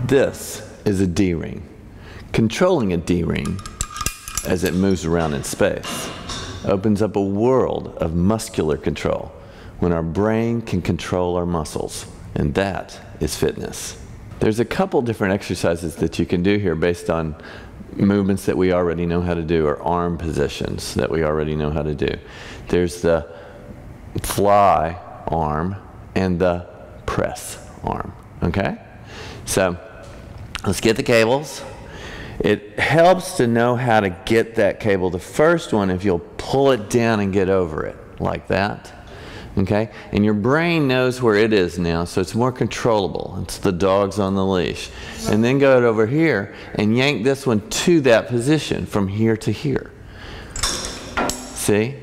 This is a D-ring. Controlling a D-ring as it moves around in space opens up a world of muscular control when our brain can control our muscles, and that is fitness. There's a couple different exercises that you can do here based on movements that we already know how to do, or arm positions that we already know how to do. There's the fly arm and the press arm, okay? So let's get the cables. It helps to know how to get that cable. The first one, if you'll pull it down and get over it, like that, okay? And your brain knows where it is now, so it's more controllable. It's the dogs on the leash. And then go over here and yank this one to that position from here to here. See?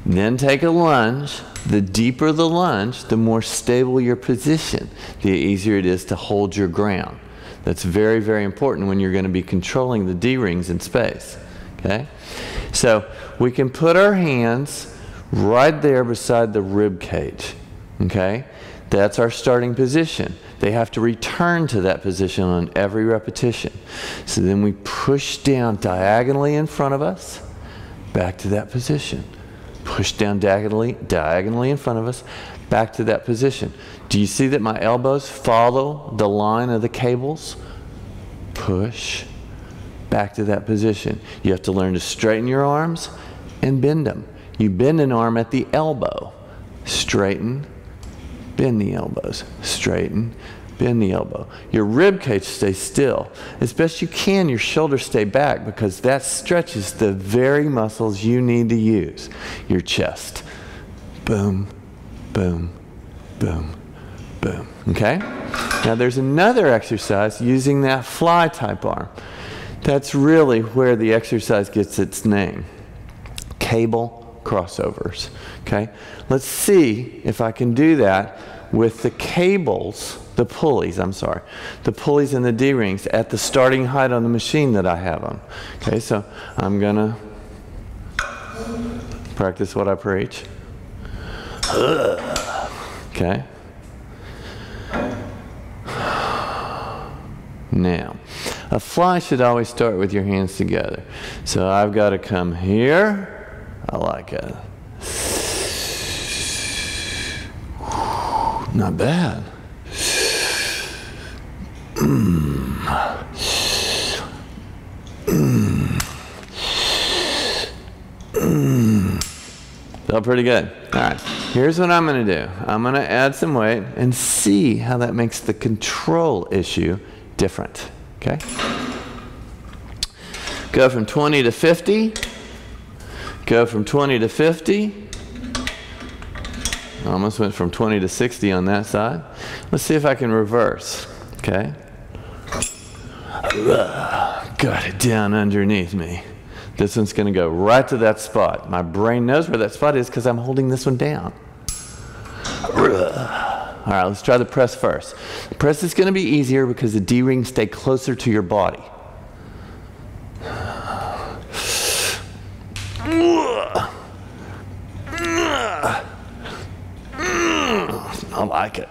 Then take a lunge. The deeper the lunge, the more stable your position, the easier it is to hold your ground. That's very, very important when you're going to be controlling the D-rings in space. Okay? So we can put our hands right there beside the rib cage. Okay? That's our starting position. They have to return to that position on every repetition. So then we push down diagonally in front of us, back to that position. Push down diagonally in front of us, back to that position. Do you see that my elbows follow the line of the cables? Push, back to that position. You have to learn to straighten your arms and bend them. You bend an arm at the elbow. Straighten, bend the elbows. Straighten, bend the elbow. Your rib cage stays still. As best you can, your shoulders stay back because that stretches the very muscles you need to use. Your chest. Boom, boom, boom, boom. Okay? Now there's another exercise using that fly type arm. That's really where the exercise gets its name. Cable crossovers. Okay? Let's see if I can do that with the cables, the pulleys and the D-rings at the starting height on the machine that I have on. Okay, so I'm gonna practice what I preach. Okay. Now, a fly should always start with your hands together. So I've got to come here. I like it. Not bad. Felt pretty good. All right, here's what I'm going to do. I'm going to add some weight and see how that makes the control issue different. Okay? Go from 20 to 50. Go from 20 to 50. Almost went from 20 to 60 on that side. Let's see if I can reverse. Okay? Got it down underneath me. This one's going to go right to that spot. My brain knows where that spot is because I'm holding this one down. All right, let's try the press first. The press is going to be easier because the D-rings stay closer to your body. I like it.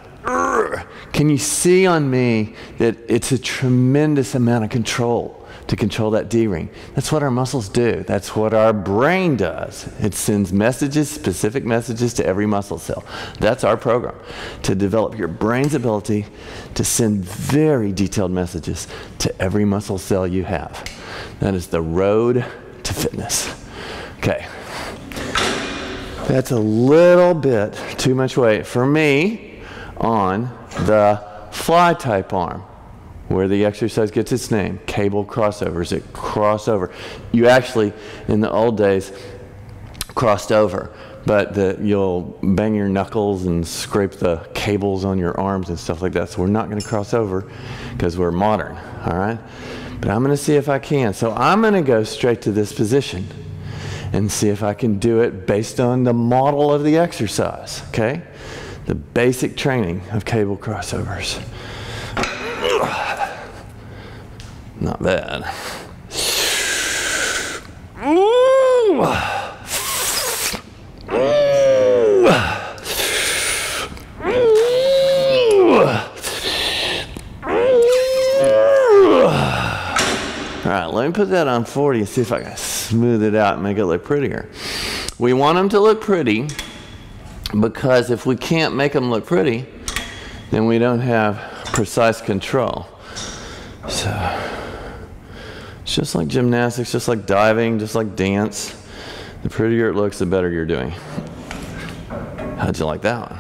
Can you see on me that it's a tremendous amount of control to control that D-ring? That's what our muscles do. That's what our brain does. It sends messages, specific messages to every muscle cell. That's our program, to develop your brain's ability to send very detailed messages to every muscle cell you have. That is the road to fitness. Okay. That's a little bit too much weight for me on the fly type arm, where the exercise gets its name, cable crossovers. It cross over. You actually, in the old days, crossed over, but you'll bang your knuckles and scrape the cables on your arms and stuff like that. So we're not going to cross over because we're modern, all right? But I'm going to see if I can. So I'm going to go straight to this position and see if I can do it based on the model of the exercise, okay? The basic training of cable crossovers. Not bad. Ooh. Ooh. Ooh. All right, let me put that on 40 and see if I can smooth it out and make it look prettier. We want them to look pretty because if we can't make them look pretty, then we don't have precise control. So, it's just like gymnastics, just like diving, just like dance. The prettier it looks, the better you're doing. How'd you like that one?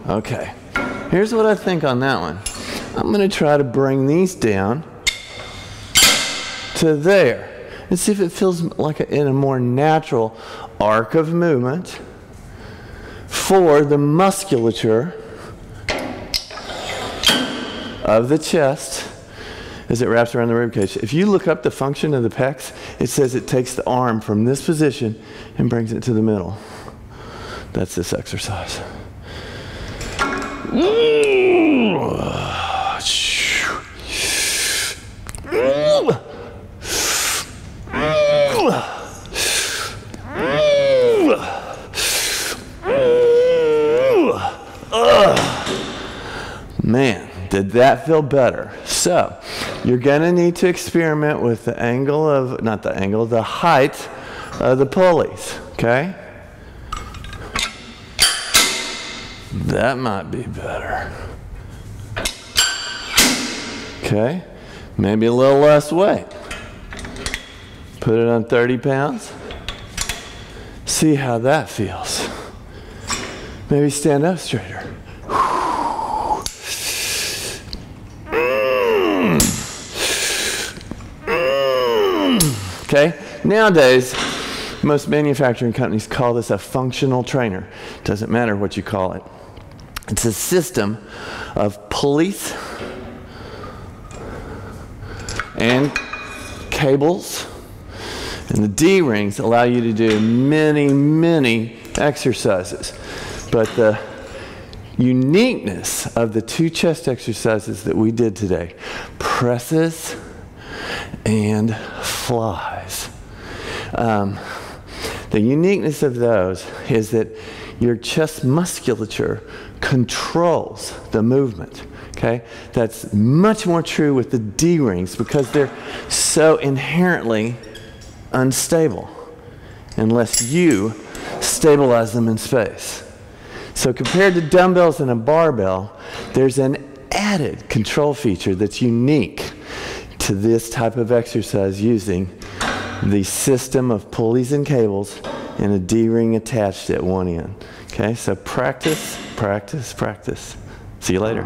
Okay, here's what I think on that one. I'm going to try to bring these down to there and see if it feels like in a more natural arc of movement for the musculature of the chest as it wraps around the rib cage. If you look up the function of the pecs, it says it takes the arm from this position and brings it to the middle. That's this exercise. Man, did that feel better? So, you're going to need to experiment with the angle of, not the angle, the height of the pulleys, okay? That might be better. Okay, maybe a little less weight. Put it on 30 pounds. See how that feels. Maybe stand up straighter. Okay, nowadays, most manufacturing companies call this a functional trainer. Doesn't matter what you call it. It's a system of pulleys and cables, and the D-rings allow you to do many, many exercises. But the uniqueness of the two chest exercises that we did today, presses and flies. The uniqueness of those is that your chest musculature controls the movement. Okay? That's much more true with the D-rings because they're so inherently unstable unless you stabilize them in space. So compared to dumbbells and a barbell, there's an added control feature that's unique to this type of exercise using the system of pulleys and cables and a D-ring attached at one end. Okay, so practice, practice, practice. See you later.